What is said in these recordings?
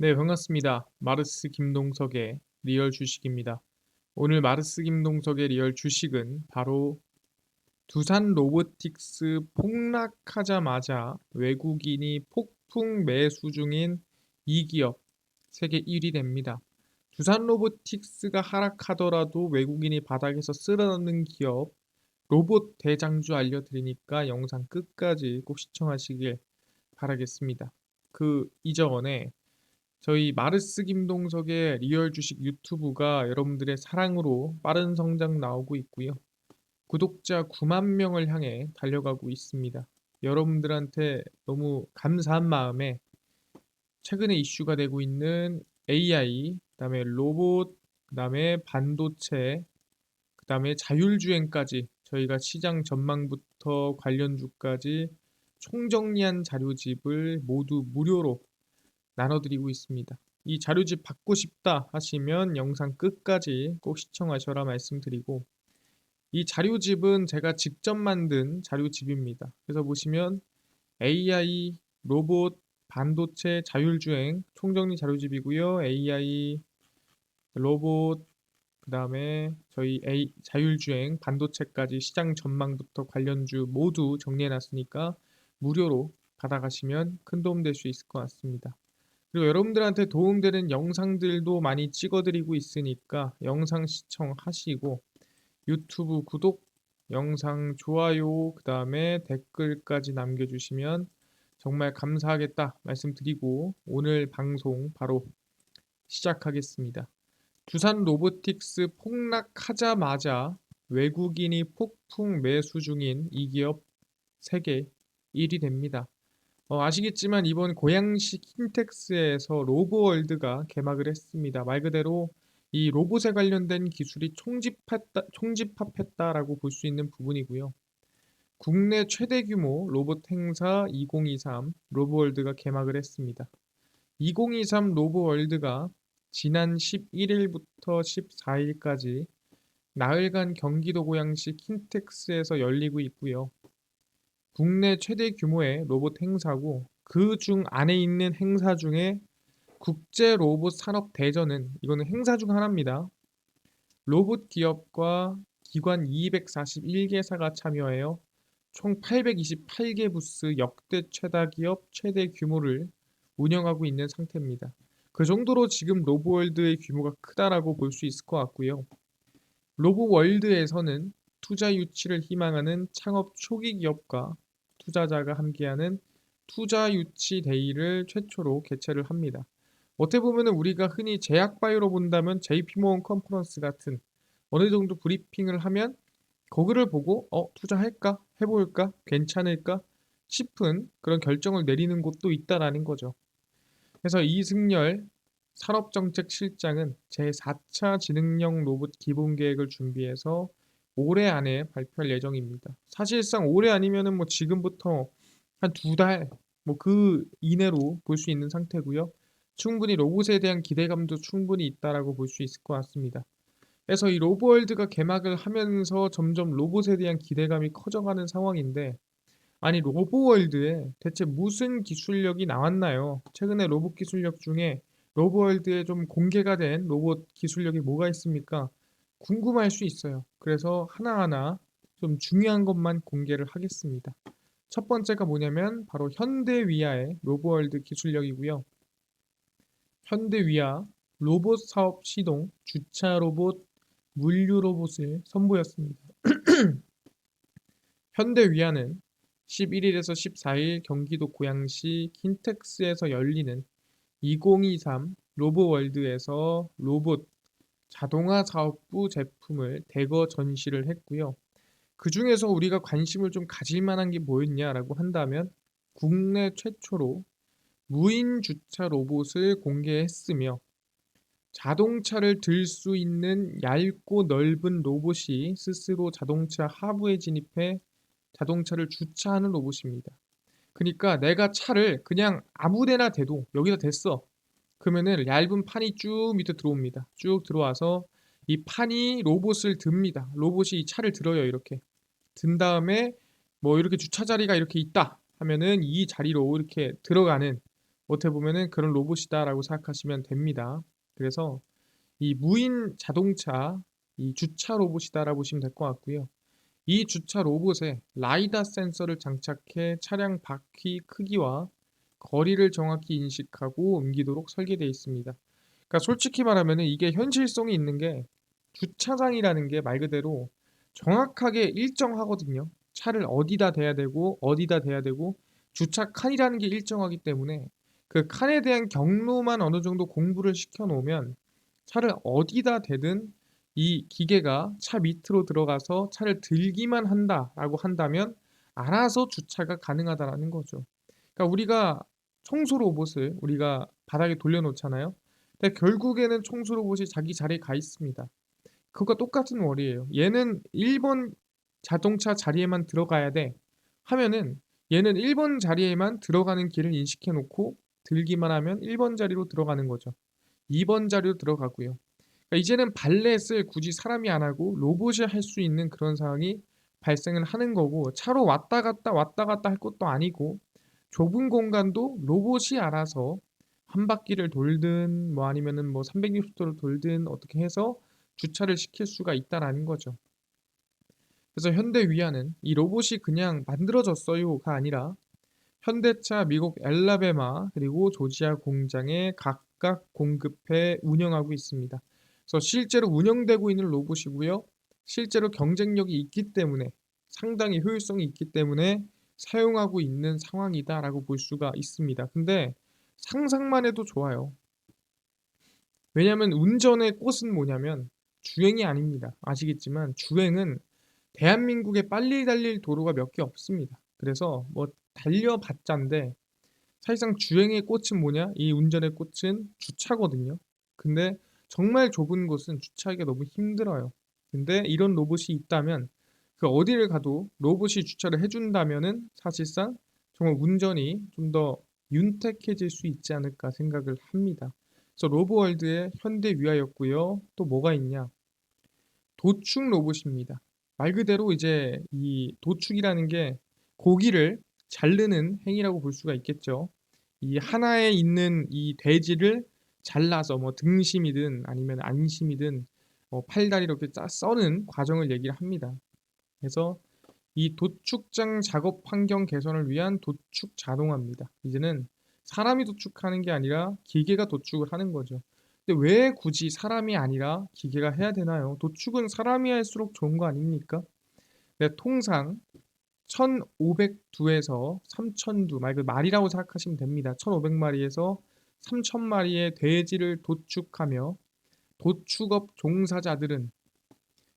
네, 반갑습니다. 마르스 김동석의 리얼 주식입니다. 오늘 마르스 김동석의 리얼 주식은 바로 두산 로보틱스 폭락하자마자 외국인이 폭풍 매수 중인 이 기업 세계 1위 됩니다. 두산 로보틱스가 하락하더라도 외국인이 바닥에서 쓸어넣는 기업 로봇 대장주 알려드리니까 영상 끝까지 꼭 시청하시길 바라겠습니다. 그 이전에 저희 마르스 김동석의 리얼 주식 유튜브가 여러분들의 사랑으로 빠른 성장 나오고 있고요. 구독자 9만 명을 향해 달려가고 있습니다. 여러분들한테 너무 감사한 마음에 최근에 이슈가 되고 있는 AI, 그다음에 로봇, 그다음에 반도체, 그다음에 자율주행까지 저희가 시장 전망부터 관련주까지 총정리한 자료집을 모두 무료로 나눠드리고 있습니다. 이 자료집 받고 싶다 하시면 영상 끝까지 꼭 시청하셔라 말씀드리고, 이 자료집은 제가 직접 만든 자료집입니다. 그래서 보시면 AI, 로봇, 반도체, 자율주행 총정리 자료집이고요. AI, 로봇, 그 다음에 저희 자율주행, 반도체까지 시장 전망부터 관련주 모두 정리해놨으니까 무료로 받아가시면 큰 도움 될 수 있을 것 같습니다. 그리고 여러분들한테 도움되는 영상들도 많이 찍어드리고 있으니까 영상 시청하시고 유튜브 구독, 영상 좋아요, 그 다음에 댓글까지 남겨주시면 정말 감사하겠다 말씀드리고 오늘 방송 바로 시작하겠습니다. 두산 로보틱스 폭락하자마자 외국인이 폭풍 매수 중인 이 기업 세계 1위 됩니다. 아시겠지만 이번 고양시 킨텍스에서 로보월드가 개막을 했습니다. 말 그대로 이 로봇에 관련된 기술이 총집합했다라고 볼 수 있는 부분이고요. 국내 최대 규모 로봇 행사 2023 로보월드가 개막을 했습니다. 2023 로보월드가 지난 11일부터 14일까지 나흘간 경기도 고양시 킨텍스에서 열리고 있고요. 국내 최대 규모의 로봇 행사고 그 중 안에 있는 행사 중에 국제 로봇 산업 대전은 이거는 행사 중 하나입니다. 로봇 기업과 기관 241개사가 참여해요. 총 828개 부스 역대 최다 기업 최대 규모를 운영하고 있는 상태입니다. 그 정도로 지금 로보월드의 규모가 크다라고 볼 수 있을 것 같고요. 로보월드에서는 투자 유치를 희망하는 창업 초기 기업과 투자자가 함께하는 투자 유치 데이를 최초로 개최를 합니다. 어떻게 보면 우리가 흔히 제약바이오로 본다면 JP모건 컨퍼런스 같은 어느 정도 브리핑을 하면 거기를 보고 투자할까? 해볼까? 괜찮을까? 싶은 그런 결정을 내리는 곳도 있다라는 거죠. 그래서 이승열 산업정책실장은 제4차 지능형 로봇 기본계획을 준비해서 올해 안에 발표할 예정입니다. 사실상 올해 아니면은 뭐 지금부터 한 2달 뭐 그 이내로 볼 수 있는 상태고요. 충분히 로봇에 대한 기대감도 충분히 있다라고 볼 수 있을 것 같습니다. 그래서 이 로보월드가 개막을 하면서 점점 로봇에 대한 기대감이 커져가는 상황인데, 아니 로보월드에 대체 무슨 기술력이 나왔나요? 최근에 로봇 기술력 중에 로보월드에 좀 공개가 된 로봇 기술력이 뭐가 있습니까? 궁금할 수 있어요. 그래서 하나하나 좀 중요한 것만 공개를 하겠습니다. 첫 번째가 뭐냐면 바로 현대위아의 로보월드 기술력이고요. 현대위아 로봇 사업 시동, 주차 로봇, 물류 로봇을 선보였습니다. 현대위아는 11일에서 14일 경기도 고양시 킨텍스에서 열리는 2023 로보월드에서 로봇 자동화 사업부 제품을 대거 전시를 했고요. 그 중에서 우리가 관심을 좀 가질 만한 게 뭐였냐라고 한다면 국내 최초로 무인 주차 로봇을 공개했으며 자동차를 들 수 있는 얇고 넓은 로봇이 스스로 자동차 하부에 진입해 자동차를 주차하는 로봇입니다. 그러니까 내가 차를 그냥 아무 데나 대도 여기다 댔어. 그러면은 얇은 판이 쭉 밑에 들어옵니다. 쭉 들어와서 이 판이 로봇을 듭니다. 로봇이 이 차를 들어요. 이렇게. 든 다음에 뭐 이렇게 주차 자리가 이렇게 있다 하면은 이 자리로 이렇게 들어가는 어떻게 보면은 그런 로봇이다라고 생각하시면 됩니다. 그래서 이 무인 자동차, 이 주차 로봇이다라고 보시면 될 것 같고요. 이 주차 로봇에 라이다 센서를 장착해 차량 바퀴 크기와 거리를 정확히 인식하고 옮기도록 설계되어 있습니다. 그러니까 솔직히 말하면 이게 현실성이 있는 게 주차장이라는 게 말 그대로 정확하게 일정하거든요. 차를 어디다 대야 되고 어디다 대야 되고 주차 칸이라는 게 일정하기 때문에 그 칸에 대한 경로만 어느 정도 공부를 시켜 놓으면 차를 어디다 대든 이 기계가 차 밑으로 들어가서 차를 들기만 한다라고 한다면 알아서 주차가 가능하다라는 거죠. 그러니까 우리가 청소 로봇을 우리가 바닥에 돌려놓잖아요. 근데 결국에는 청소 로봇이 자기 자리에 가 있습니다. 그것과 똑같은 원리예요. 얘는 1번 자동차 자리에만 들어가야 돼 하면은 얘는 1번 자리에만 들어가는 길을 인식해 놓고 들기만 하면 1번 자리로 들어가는 거죠. 2번 자리로 들어가고요. 그러니까 이제는 발렛을 굳이 사람이 안 하고 로봇이 할 수 있는 그런 상황이 발생을 하는 거고 차로 왔다 갔다 할 것도 아니고 좁은 공간도 로봇이 알아서 한 바퀴를 돌든 뭐 아니면은 뭐 360도를 돌든 어떻게 해서 주차를 시킬 수가 있다라는 거죠. 그래서 현대 위아는 이 로봇이 그냥 만들어졌어요가 아니라 현대차 미국 엘라베마 그리고 조지아 공장에 각각 공급해 운영하고 있습니다. 그래서 실제로 운영되고 있는 로봇이고요. 실제로 경쟁력이 있기 때문에 상당히 효율성이 있기 때문에 사용하고 있는 상황이다라고 볼 수가 있습니다. 근데 상상만 해도 좋아요. 왜냐하면 운전의 꽃은 뭐냐면 주행이 아닙니다. 아시겠지만 주행은 대한민국에 빨리 달릴 도로가 몇 개 없습니다. 그래서 뭐 달려봤자인데 사실상 주행의 꽃은 뭐냐? 이 운전의 꽃은 주차거든요. 근데 정말 좁은 곳은 주차하기가 너무 힘들어요. 근데 이런 로봇이 있다면 그 어디를 가도 로봇이 주차를 해준다면은 사실상 정말 운전이 좀 더 윤택해질 수 있지 않을까 생각을 합니다. 그래서 로보월드의 현대 위아였고요. 또 뭐가 있냐? 도축 로봇입니다. 말 그대로 이제 이 도축이라는 게 고기를 자르는 행위라고 볼 수가 있겠죠. 이 하나에 있는 이 돼지를 잘라서 뭐 등심이든 아니면 안심이든 팔다리 이렇게 써는 과정을 얘기를 합니다. 그래서 이 도축장 작업 환경 개선을 위한 도축 자동화입니다. 이제는 사람이 도축하는 게 아니라 기계가 도축을 하는 거죠. 근데 왜 굳이 사람이 아니라 기계가 해야 되나요? 도축은 사람이 할수록 좋은 거 아닙니까? 네, 통상 1,500두에서 3,000두, 말 그 말이라고 생각하시면 됩니다. 1,500마리에서 3,000마리의 돼지를 도축하며 도축업 종사자들은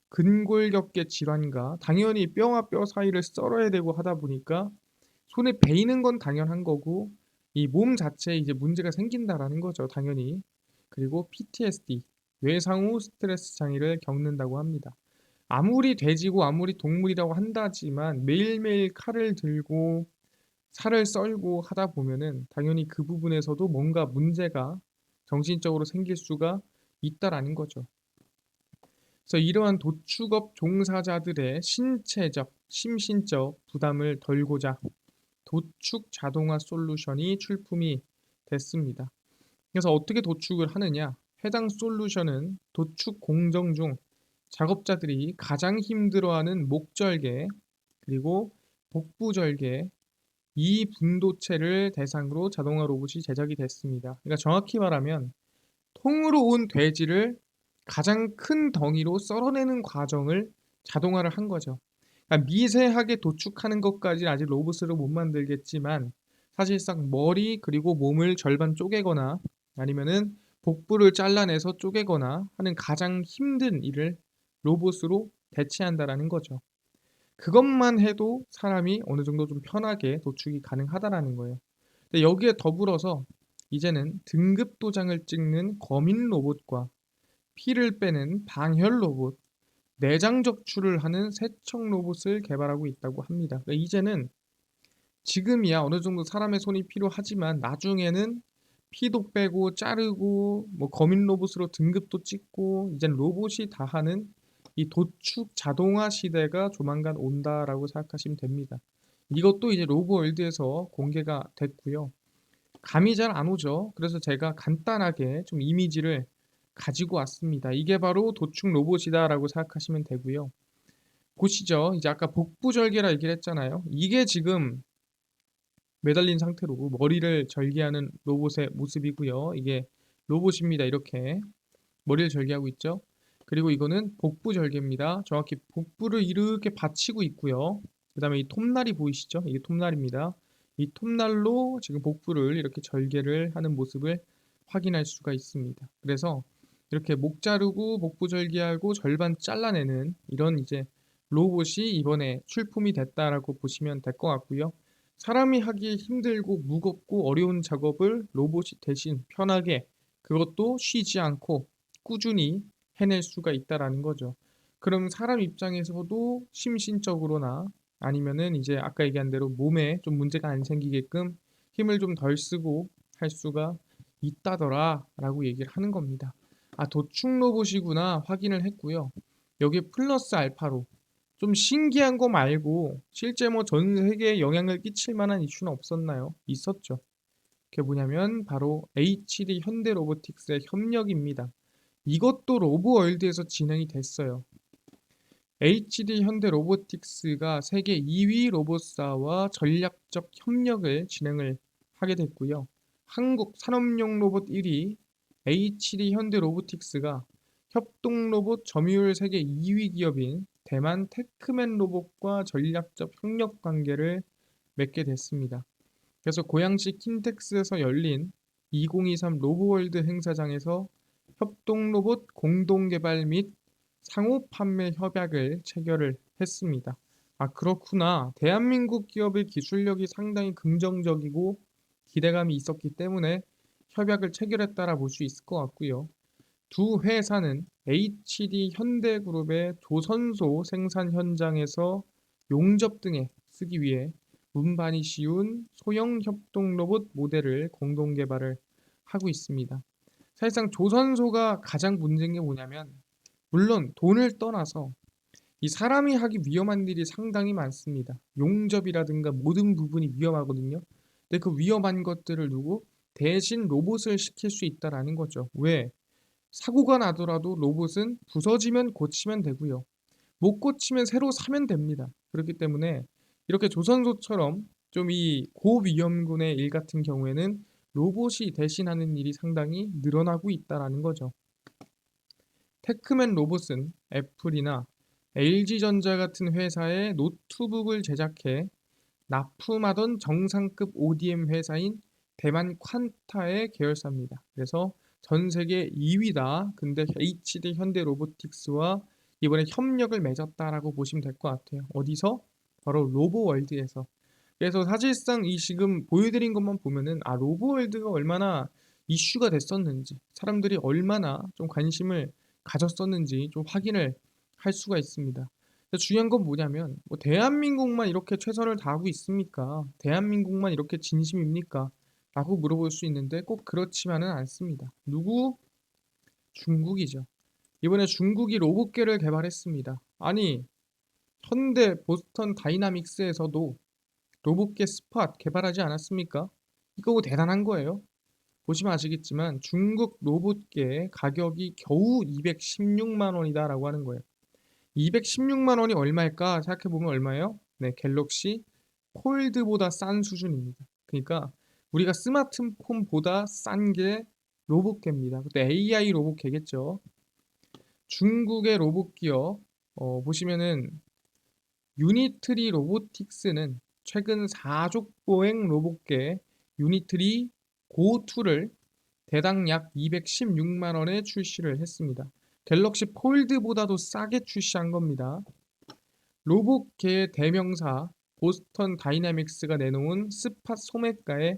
근골격계 질환과 당연히 뼈와 뼈 사이를 썰어야 되고 하다 보니까 손에 베이는 건 당연한 거고 이 몸 자체에 이제 문제가 생긴다라는 거죠, 당연히. 그리고 PTSD, 외상 후 스트레스 장애를 겪는다고 합니다. 아무리 돼지고 아무리 동물이라고 한다지만 매일매일 칼을 들고 살을 썰고 하다 보면은 당연히 그 부분에서도 뭔가 문제가 정신적으로 생길 수가 있다라는 거죠. 그래서 이러한 도축업 종사자들의 신체적, 심신적 부담을 덜고자 도축 자동화 솔루션이 출품이 됐습니다. 그래서 어떻게 도축을 하느냐? 해당 솔루션은 도축 공정 중 작업자들이 가장 힘들어하는 목절개 그리고 복부절개 이 분도체를 대상으로 자동화 로봇이 제작이 됐습니다. 그러니까 정확히 말하면 통으로 온 돼지를 가장 큰 덩이로 썰어내는 과정을 자동화를 한 거죠. 그러니까 미세하게 도축하는 것까지는 아직 로봇으로 못 만들겠지만 사실상 머리 그리고 몸을 절반 쪼개거나 아니면은 복부를 잘라내서 쪼개거나 하는 가장 힘든 일을 로봇으로 대체한다라는 거죠. 그것만 해도 사람이 어느 정도 좀 편하게 도축이 가능하다라는 거예요. 근데 여기에 더불어서 이제는 등급 도장을 찍는 거민 로봇과 피를 빼는 방혈 로봇, 내장 적출을 하는 세척 로봇을 개발하고 있다고 합니다. 그러니까 이제는 지금이야 어느 정도 사람의 손이 필요하지만 나중에는 피도 빼고 자르고 뭐 거민 로봇으로 등급도 찍고 이젠 로봇이 다 하는 이 도축 자동화 시대가 조만간 온다라고 생각하시면 됩니다. 이것도 이제 로보월드에서 공개가 됐고요. 감이 잘 안 오죠. 그래서 제가 간단하게 좀 이미지를 가지고 왔습니다. 이게 바로 도축 로봇이다라고 생각하시면 되고요. 보시죠. 이제 아까 복부절개라 얘기를 했잖아요. 이게 지금 매달린 상태로 머리를 절개하는 로봇의 모습이고요. 이게 로봇입니다. 이렇게 머리를 절개하고 있죠. 그리고 이거는 복부 절개입니다. 정확히 복부를 이렇게 받치고 있고요. 그 다음에 이 톱날이 보이시죠? 이게 톱날입니다. 이 톱날로 지금 복부를 이렇게 절개를 하는 모습을 확인할 수가 있습니다. 그래서 이렇게 목 자르고 복부 절개하고 절반 잘라내는 이런 이제 로봇이 이번에 출품이 됐다라고 보시면 될 것 같고요. 사람이 하기 힘들고 무겁고 어려운 작업을 로봇이 대신 편하게 그것도 쉬지 않고 꾸준히 해낼 수가 있다라는 거죠. 그럼 사람 입장에서도 심신적으로나 아니면은 이제 아까 얘기한 대로 몸에 좀 문제가 안 생기게끔 힘을 좀 덜 쓰고 할 수가 있다더라라고 얘기를 하는 겁니다. 아, 도축 로봇이구나 확인을 했고요. 여기에 플러스 알파로 좀 신기한 거 말고 실제 뭐 전 세계에 영향을 끼칠 만한 이슈는 없었나요? 있었죠. 그게 뭐냐면 바로 HD 현대로보틱스의 협력입니다. 이것도 로보월드에서 진행이 됐어요. HD 현대로보틱스가 세계 2위 로봇사와 전략적 협력을 진행을 하게 됐고요. 한국 산업용 로봇 1위 HD 현대로보틱스가 협동 로봇 점유율 세계 2위 기업인 대만 테크맨 로봇과 전략적 협력 관계를 맺게 됐습니다. 그래서 고양시 킨텍스에서 열린 2023 로보월드 행사장에서 협동 로봇 공동 개발 및 상호 판매 협약을 체결을 했습니다. 아, 그렇구나. 대한민국 기업의 기술력이 상당히 긍정적이고 기대감이 있었기 때문에 협약을 체결했다라 볼 수 있을 것 같고요. 두 회사는 HD 현대그룹의 조선소 생산 현장에서 용접 등에 쓰기 위해 운반이 쉬운 소형 협동 로봇 모델을 공동 개발을 하고 있습니다. 사실상 조선소가 가장 문제인 게 뭐냐면 물론 돈을 떠나서 이 사람이 하기 위험한 일이 상당히 많습니다. 용접이라든가 모든 부분이 위험하거든요. 근데 그 위험한 것들을 두고 대신 로봇을 시킬 수 있다라는 거죠. 왜? 사고가 나더라도 로봇은 부서지면 고치면 되고요. 못 고치면 새로 사면 됩니다. 그렇기 때문에 이렇게 조선소처럼 좀 이 고위험군의 일 같은 경우에는 로봇이 대신하는 일이 상당히 늘어나고 있다라는 거죠. 테크맨 로봇은 애플이나 LG전자 같은 회사의 노트북을 제작해 납품하던 정상급 ODM 회사인 대만 퀀타의 계열사입니다. 그래서 전 세계 2위다. 근데 HD 현대 로보틱스와 이번에 협력을 맺었다라고 보시면 될 것 같아요. 어디서? 바로 로보월드에서. 그래서 사실상 이 지금 보여드린 것만 보면은 아, 로보월드가 얼마나 이슈가 됐었는지, 사람들이 얼마나 좀 관심을 가졌었는지 좀 확인을 할 수가 있습니다. 중요한 건 뭐냐면 뭐 대한민국만 이렇게 최선을 다하고 있습니까? 대한민국만 이렇게 진심입니까? 라고 물어볼 수 있는데 꼭 그렇지만은 않습니다. 누구? 중국이죠. 이번에 중국이 로봇계를 개발했습니다. 아니, 현대 보스턴 다이나믹스에서도 로봇계 스팟 개발하지 않았습니까? 이거 뭐 대단한 거예요. 보시면 아시겠지만 중국 로봇계 가격이 겨우 216만 원이다라고 하는 거예요. 216만 원이 얼마일까 생각해보면 얼마예요? 네, 갤럭시 폴드보다 싼 수준입니다. 그러니까 우리가 스마트폰보다 싼 게 로봇계입니다. 그때 AI 로봇계겠죠. 중국의 로봇 기업 보시면은 유니트리 로보틱스는 최근 4족 보행 로봇계 유니트리 고2를 대당 약 216만 원에 출시를 했습니다. 갤럭시 폴드보다도 싸게 출시한 겁니다. 로봇계의 대명사 보스턴 다이나믹스가 내놓은 스팟 소매가의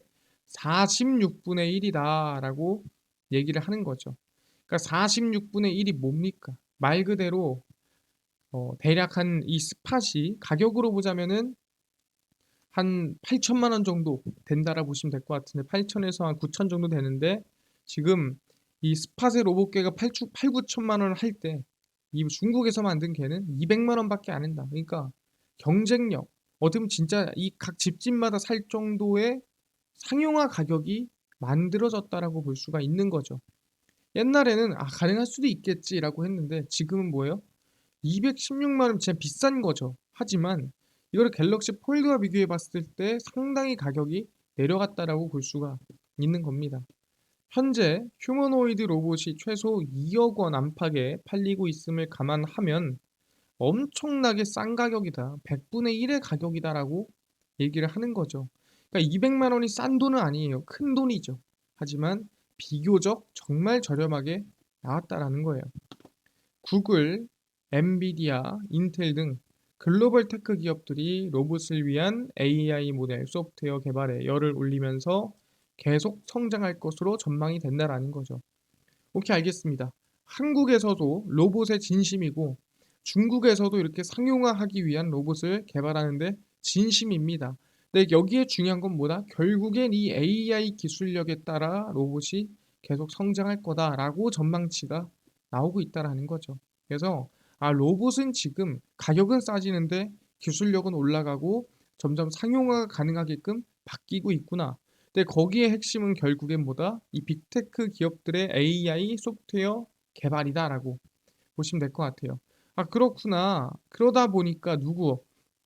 46분의 1이다 라고 얘기를 하는 거죠. 그러니까 46분의 1이 뭡니까? 말 그대로 대략 한 이 스팟이 가격으로 보자면은 한 8천만 원 정도 된다라 보시면 될 것 같은데 8천에서 한 9천 정도 되는데 지금 이 스팟의 로봇계가 8, 9천만 원을 할 때 이 중국에서 만든 개는 200만 원밖에 안 한다. 그러니까 경쟁력 어떻게 보면 진짜 이 각 집집마다 살 정도의 상용화 가격이 만들어졌다라고 볼 수가 있는 거죠. 옛날에는 '아 가능할 수도 있겠지.'라고 했는데 지금은 뭐예요? 216만 원 진짜 비싼 거죠. 하지만 이거를 갤럭시 폴드와 비교해 봤을 때 상당히 가격이 내려갔다라고 볼 수가 있는 겁니다. 현재 휴머노이드 로봇이 최소 2억 원 안팎에 팔리고 있음을 감안하면 엄청나게 싼 가격이다. 100분의 1의 가격이다라고 얘기를 하는 거죠. 그러니까 200만 원이 싼 돈은 아니에요. 큰 돈이죠. 하지만 비교적 정말 저렴하게 나왔다라는 거예요. 구글, 엔비디아, 인텔 등 글로벌 테크 기업들이 로봇을 위한 AI 모델 소프트웨어 개발에 열을 올리면서 계속 성장할 것으로 전망이 된다라는 거죠. 오케이, 알겠습니다. 한국에서도 로봇의 진심이고 중국에서도 이렇게 상용화하기 위한 로봇을 개발하는데 진심입니다. 근데 여기에 중요한 건 뭐다? 결국엔 이 AI 기술력에 따라 로봇이 계속 성장할 거다라고 전망치가 나오고 있다라는 거죠. 그래서 로봇은 지금 가격은 싸지는데 기술력은 올라가고 점점 상용화가 가능하게끔 바뀌고 있구나. 근데 거기에 핵심은 결국엔 뭐다? 이 빅테크 기업들의 AI 소프트웨어 개발이다라고 보시면 될 것 같아요. 그렇구나. 그러다 보니까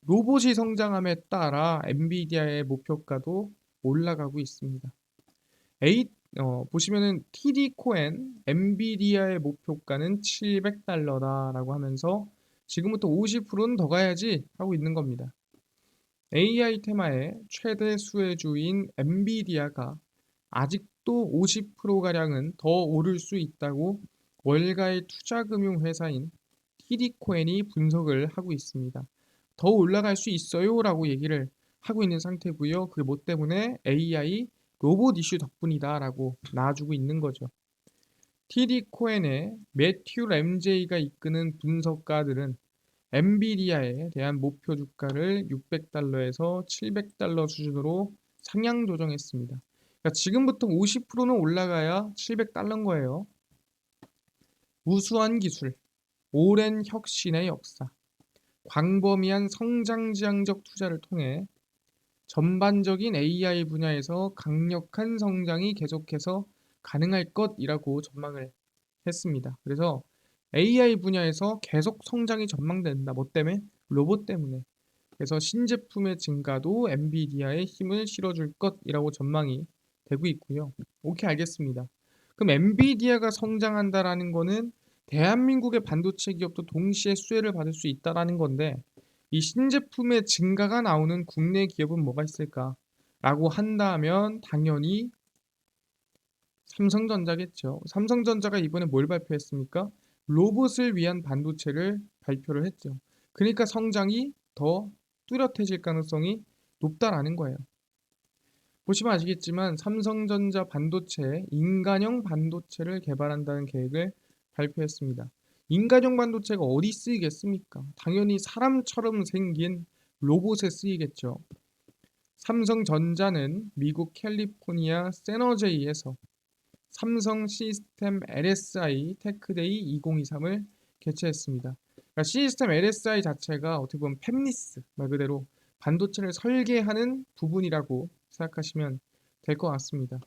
로봇이 성장함에 따라 엔비디아의 목표가도 올라가고 있습니다. 에이, 보시면은 TD 코엔 엔비디아의 목표가는 $700라고 하면서 지금부터 50%는 더 가야지 하고 있는 겁니다. AI 테마의 최대 수혜주인 엔비디아가 아직도 50%가량은 더 오를 수 있다고 월가의 투자금융회사인 TD코인이 분석을 하고 있습니다. 더 올라갈 수 있어요 라고 얘기를 하고 있는 상태고요. 그 뭐 때문에 AI 로봇 이슈 덕분이다 라고 나와주고 있는 거죠. TD코인의 매튜 램제이가 이끄는 분석가들은 엔비디아에 대한 목표 주가를 $600에서 $700 수준으로 상향 조정했습니다. 그러니까 지금부터 50%는 올라가야 $700인 거예요. 우수한 기술, 오랜 혁신의 역사, 광범위한 성장지향적 투자를 통해 전반적인 AI 분야에서 강력한 성장이 계속해서 가능할 것이라고 전망을 했습니다. 그래서 AI 분야에서 계속 성장이 전망된다. 뭐 때문에? 로봇 때문에. 그래서 신제품의 증가도 엔비디아에 힘을 실어줄 것이라고 전망이 되고 있고요. 오케이, 알겠습니다. 그럼 엔비디아가 성장한다라는 거는 대한민국의 반도체 기업도 동시에 수혜를 받을 수 있다라는 건데 이 신제품의 증가가 나오는 국내 기업은 뭐가 있을까? 라고 한다면 당연히 삼성전자겠죠. 삼성전자가 이번에 뭘 발표했습니까? 로봇을 위한 반도체를 발표를 했죠. 그러니까 성장이 더 뚜렷해질 가능성이 높다라는 거예요. 보시면 아시겠지만 삼성전자 반도체 인간형 반도체를 개발한다는 계획을 발표했습니다. 인간형 반도체가 어디 쓰이겠습니까? 당연히 사람처럼 생긴 로봇에 쓰이겠죠. 삼성전자는 미국 캘리포니아 세너제이에서 삼성 시스템 LSI 테크데이 2023을 개최했습니다. 그러니까 시스템 LSI 자체가 어떻게 보면 팹리스 말 그대로 반도체를 설계하는 부분이라고 생각하시면 될 것 같습니다.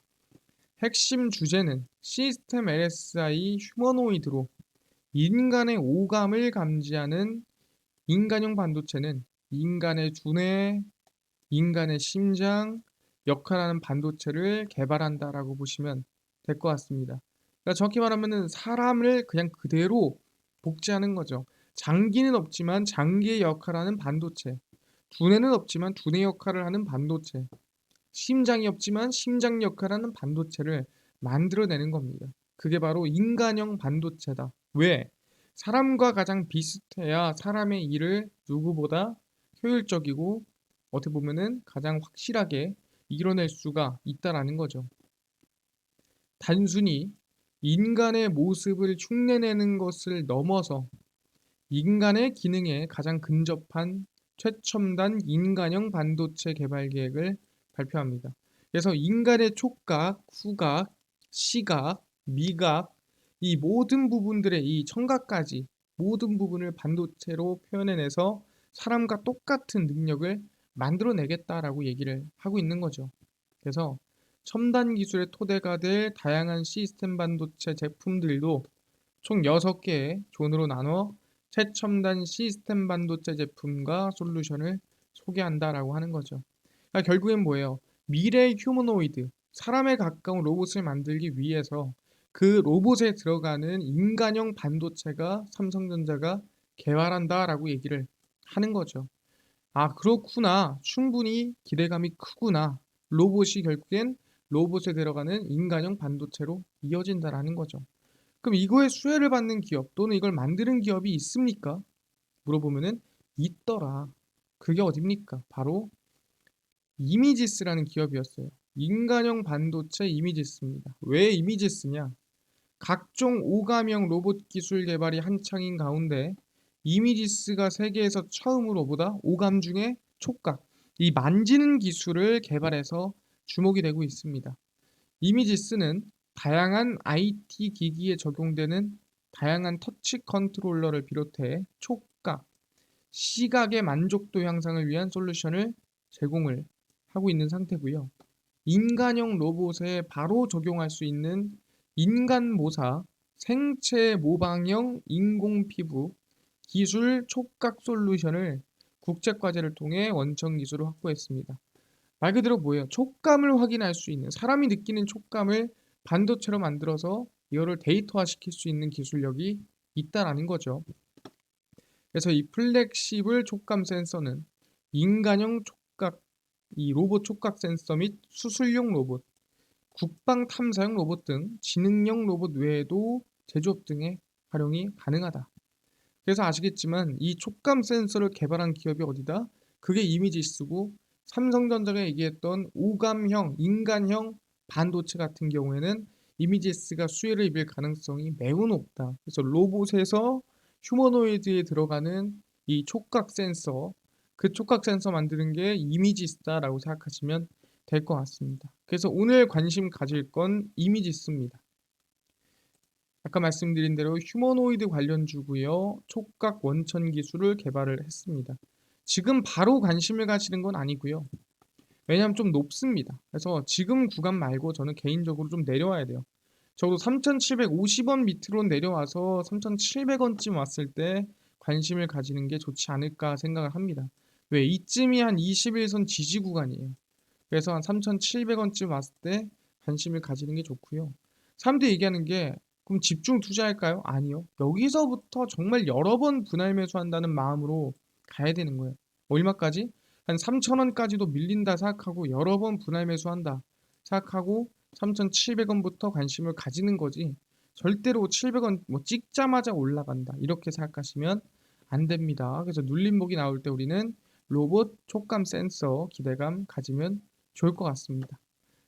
핵심 주제는 시스템 LSI 휴머노이드로 인간의 오감을 감지하는 인간형 반도체는 인간의 두뇌, 인간의 심장, 역할하는 반도체를 개발한다라고 보시면 될 것 같습니다. 그러니까 정확히 말하면은 사람을 그냥 그대로 복제하는 거죠. 장기는 없지만 장기의 역할을 하는 반도체, 두뇌는 없지만 두뇌 역할을 하는 반도체, 심장이 없지만 심장 역할을 하는 반도체를 만들어내는 겁니다. 그게 바로 인간형 반도체다. 왜? 사람과 가장 비슷해야 사람의 일을 누구보다 효율적이고 어떻게 보면은 가장 확실하게 이뤄낼 수가 있다라는 거죠. 단순히 인간의 모습을 흉내내는 것을 넘어서 인간의 기능에 가장 근접한 최첨단 인간형 반도체 개발 계획을 발표합니다. 그래서 인간의 촉각, 후각, 시각, 미각 이 모든 부분들의 이 청각까지 모든 부분을 반도체로 표현해내서 사람과 똑같은 능력을 만들어내겠다라고 얘기를 하고 있는 거죠. 그래서 첨단 기술의 토대가 될 다양한 시스템 반도체 제품들도 총 6개의 존으로 나눠 최첨단 시스템 반도체 제품과 솔루션을 소개한다라고 하는 거죠. 그러니까 결국엔 뭐예요? 미래 휴머노이드, 사람에 가까운 로봇을 만들기 위해서 그 로봇에 들어가는 인간형 반도체가 삼성전자가 개발한다라고 얘기를 하는 거죠. 아, 그렇구나. 충분히 기대감이 크구나. 로봇이 결국엔 로봇에 들어가는 인간형 반도체로 이어진다라는 거죠. 그럼 이거에 수혜를 받는 기업 또는 이걸 만드는 기업이 있습니까? 물어보면은 있더라. 그게 어딥니까? 바로 이미지스라는 기업이었어요. 인간형 반도체 이미지스입니다. 왜 이미지스냐? 각종 오감형 로봇 기술 개발이 한창인 가운데 이미지스가 세계에서 처음으로 보다 오감 중에 촉각, 이 만지는 기술을 개발해서 주목이 되고 있습니다. 이미지스는 다양한 IT 기기에 적용되는 다양한 터치 컨트롤러를 비롯해 촉각, 시각의 만족도 향상을 위한 솔루션을 제공을 하고 있는 상태고요. 인간형 로봇에 바로 적용할 수 있는 인간 모사, 생체 모방형 인공 피부, 기술 촉각 솔루션을 국제과제를 통해 원천 기술을 확보했습니다. 말 그대로 뭐예요? 촉감을 확인할 수 있는, 사람이 느끼는 촉감을 반도체로 만들어서 이거를 데이터화 시킬 수 있는 기술력이 있다라는 거죠. 그래서 이 플렉시블 촉감 센서는 인간형 촉각, 이 로봇 촉각 센서 및 수술용 로봇, 국방 탐사용 로봇 등 지능형 로봇 외에도 제조업 등에 활용이 가능하다. 그래서 아시겠지만 이 촉감 센서를 개발한 기업이 어디다? 그게 이미지스고, 삼성전자가 얘기했던 오감형, 인간형 반도체 같은 경우에는 이미지스가 수혜를 입을 가능성이 매우 높다. 그래서 로봇에서 휴머노이드에 들어가는 이 촉각 센서, 그 촉각 센서 만드는 게 이미지스다라고 생각하시면 될 것 같습니다. 그래서 오늘 관심 가질 건 이미지스입니다. 아까 말씀드린 대로 휴머노이드 관련주고요. 촉각 원천 기술을 개발을 했습니다. 지금 바로 관심을 가지는 건 아니고요. 왜냐하면 좀 높습니다. 그래서 지금 구간 말고 저는 개인적으로 좀 내려와야 돼요. 적어도 3,750원 밑으로 내려와서 3,700원쯤 왔을 때 관심을 가지는 게 좋지 않을까 생각을 합니다. 왜? 이쯤이 한 21선 지지 구간이에요. 그래서 한 3,700원쯤 왔을 때 관심을 가지는 게 좋고요. 사람들이 얘기하는 게 그럼 집중 투자할까요? 아니요. 여기서부터 정말 여러 번 분할 매수한다는 마음으로 가야 되는 거예요. 얼마까지? 한 3,000원까지도 밀린다 생각하고 여러 번 분할 매수한다 생각하고 3,700원부터 관심을 가지는 거지. 절대로 700원 뭐 찍자마자 올라간다 이렇게 생각하시면 안 됩니다. 그래서 눌림목이 나올 때 우리는 로봇 촉감 센서 기대감 가지면 좋을 것 같습니다.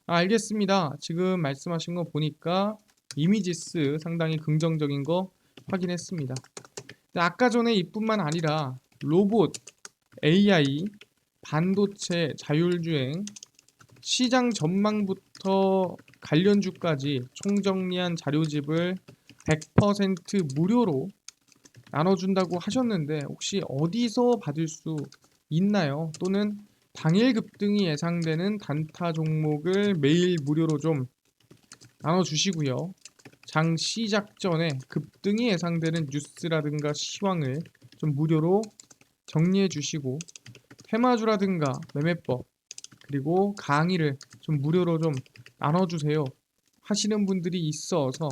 알겠습니다. 지금 말씀하신 거 보니까 이미지스 상당히 긍정적인 거 확인했습니다. 아까 전에 이뿐만 아니라 로봇, AI, 반도체, 자율주행, 시장 전망부터 관련주까지 총정리한 자료집을 100% 무료로 나눠준다고 하셨는데 혹시 어디서 받을 수 있나요? 또는 당일 급등이 예상되는 단타 종목을 매일 무료로 좀 나눠주시고요. 장 시작 전에 급등이 예상되는 뉴스라든가 시황을 좀 무료로 정리해 주시고 테마주라든가 매매법 그리고 강의를 좀 무료로 좀 나눠주세요 하시는 분들이 있어서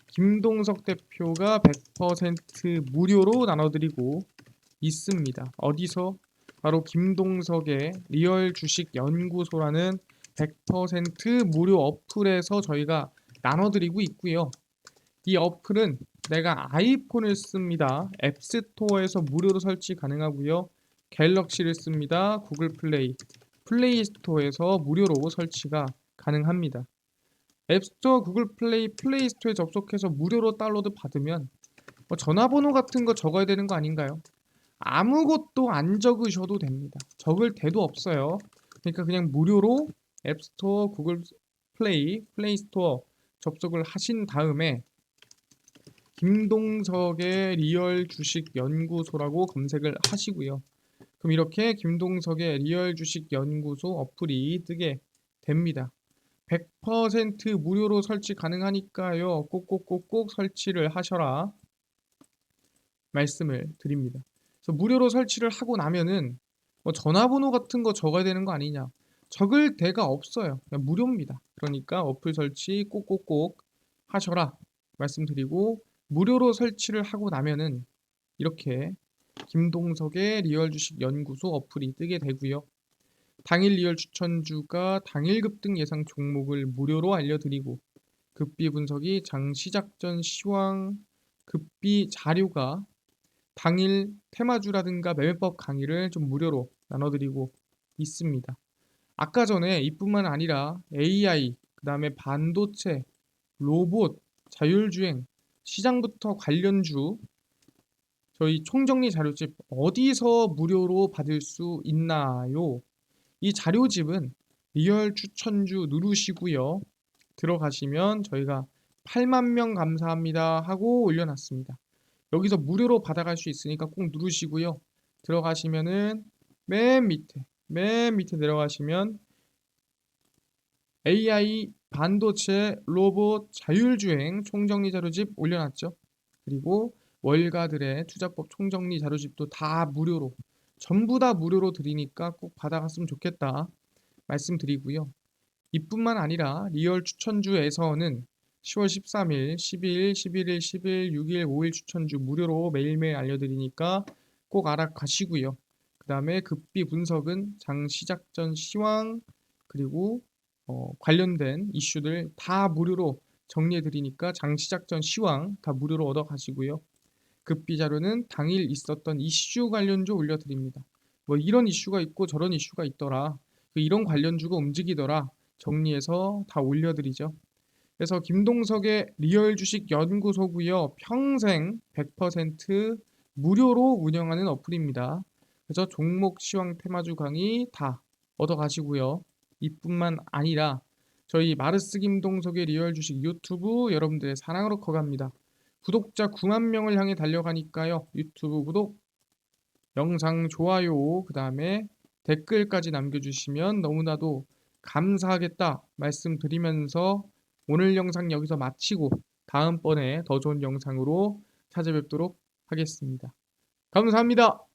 김동석 대표가 100% 무료로 나눠드리고 있습니다. 어디서? 바로 김동석의 리얼 주식 연구소라는 100% 무료 어플에서 저희가 나눠드리고 있고요. 이 어플은 내가 아이폰을 씁니다. 앱스토어에서 무료로 설치 가능하고요. 갤럭시를 씁니다. 구글 플레이, 플레이 스토어에서 무료로 설치가 가능합니다. 앱스토어, 구글 플레이, 플레이 스토어에 접속해서 무료로 다운로드 받으면 전화번호 같은 거 적어야 되는 거 아닌가요? 아무것도 안 적으셔도 됩니다. 적을 데도 없어요. 그러니까 그냥 무료로 앱스토어, 구글 플레이, 플레이 스토어 접속을 하신 다음에 김동석의 리얼 주식 연구소라고 검색을 하시고요. 그럼 이렇게 김동석의 리얼 주식 연구소 어플이 뜨게 됩니다. 100% 무료로 설치 가능하니까요. 꼭꼭꼭꼭 설치를 하셔라 말씀을 드립니다. 그래서 무료로 설치를 하고 나면은 뭐 전화번호 같은 거 적어야 되는 거 아니냐. 적을 데가 없어요. 그냥 무료입니다. 그러니까 어플 설치 꼭꼭꼭 하셔라 말씀드리고 무료로 설치를 하고 나면은 이렇게 김동석의 리얼 주식 연구소 어플이 뜨게 되고요. 당일 리얼 추천주가 당일 급등 예상 종목을 무료로 알려드리고 급비 분석이 장 시작 전 시황 급비 자료가 당일 테마주라든가 매매법 강의를 좀 무료로 나눠드리고 있습니다. 아까 전에 이뿐만 아니라 AI, 그 다음에 반도체, 로봇, 자율주행, 시장부터 관련주 저희 총정리 자료집 어디서 무료로 받을 수 있나요? 이 자료집은 리얼 추천주 누르시고요. 들어가시면 저희가 8만 명 감사합니다 하고 올려놨습니다. 여기서 무료로 받아갈 수 있으니까 꼭 누르시고요. 들어가시면은 맨 밑에 내려가시면 AI, 반도체, 로봇, 자율주행 총정리 자료집 올려놨죠. 그리고 월가들의 투자법 총정리 자료집도 다 무료로 전부 다 무료로 드리니까 꼭 받아갔으면 좋겠다 말씀드리고요. 이뿐만 아니라 리얼 추천주에서는 10월 13일, 12일, 11일, 10일, 6일, 5일 추천주 무료로 매일매일 알려드리니까 꼭 알아가시고요. 그 다음에 급비 분석은 장 시작 전 시황 그리고 관련된 이슈들 다 무료로 정리해드리니까 장 시작 전 시황 다 무료로 얻어가시고요. 급비 자료는 당일 있었던 이슈 관련주 올려드립니다. 뭐 이런 이슈가 있고 저런 이슈가 있더라. 이런 관련주가 움직이더라. 정리해서 다 올려드리죠. 그래서 김동석의 리얼 주식 연구소고요. 평생 100% 무료로 운영하는 어플입니다. 그래서 종목 시황 테마주 강의 다 얻어가시고요. 이뿐만 아니라 저희 마르스 김동석의 리얼 주식 유튜브 여러분들의 사랑으로 커갑니다. 구독자 9만 명을 향해 달려가니까요. 유튜브 구독, 영상 좋아요, 그 다음에 댓글까지 남겨주시면 너무나도 감사하겠다 말씀드리면서 오늘 영상 여기서 마치고 다음번에 더 좋은 영상으로 찾아뵙도록 하겠습니다. 감사합니다.